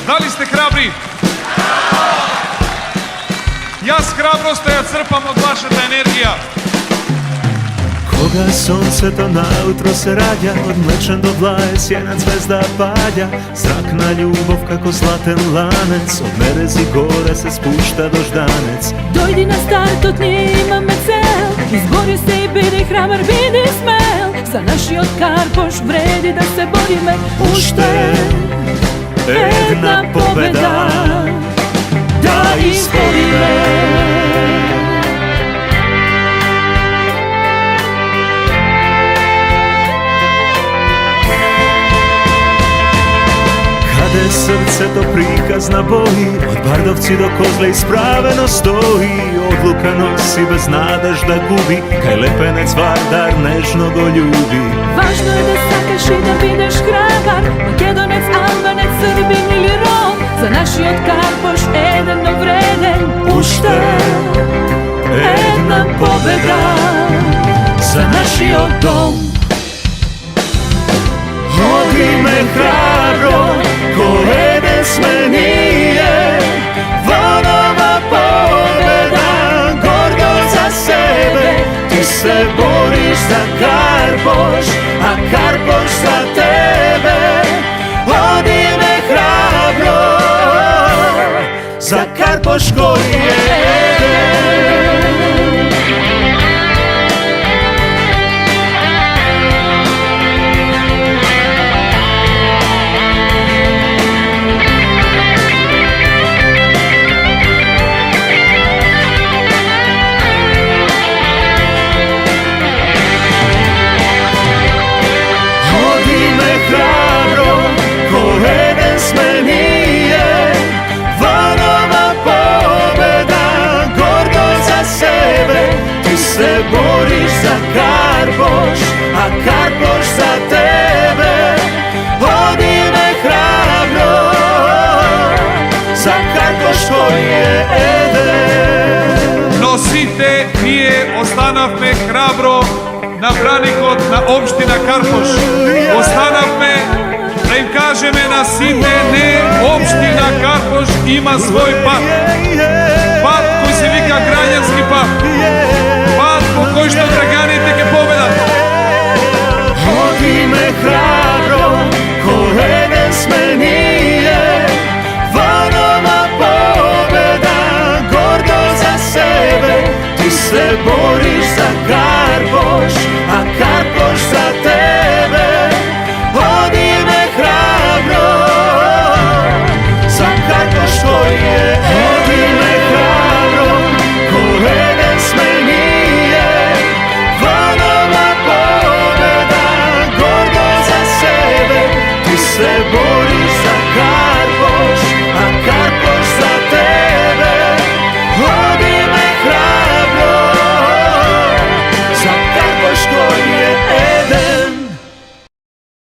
Da li ste hrabri? Ja s hrabrosta ja crpam od vaša ta energija. Koga sunce to nautro se rađa, od mlečen do blaje sjena zvezda palja. Zrak na ljubav kako zlaten lanec, od nerezi gore se spušta do ždanec. Dojdi na start, od nje imame cel, izbori se i bidi hrabar, bidi smel. Za naši od Karpoš vredi da se borime, ušte jedna pobeda da izborime. Kade srce to prikazna boji, od Bardovci do Kozle ispraveno stoji. Odluka nosi bez nadež da gubi, kaj lepenec Vardar nežno go ljubi. Važno je da sakeš i da bideš hrabar, Makedonec, Albanec, Srbin ili Rom. Za naši od Karpoš jedno vreden, ušte jedna pobeda za naši od dom. Hodi me hrabro, ko Edens me nije, vonova pobeda, gordo za sebe. Ti se boriš za Karpoš, a Karpoš za tebe. Hodi me hrabro, za Karpoš koji je Eden. Se boriš za Karpoš, a Karpoš za tebe. Hodi me hrabro, za Karpoš koji je Eden. Nosite nije ostanavme hrabro na Branikot, na opština Karpoš. Ostanavme da im kažeme na site, ne, opština Karpoš ima svoj pap. Pap koji se vika Granjanski pap. Koji što Draganite ke pobeda. Hodi me hrabro, ko Edens me nije, vonova pobeda, gordo za sebe. Ti se boriš za Karpoš, a Karpoš za tebe. Hodi me hrabro, za Karpoš koji je Eden. Hodi me hrabro, ko Edens me nije, vonova pobeda, gordo za sebe. Ti se boriš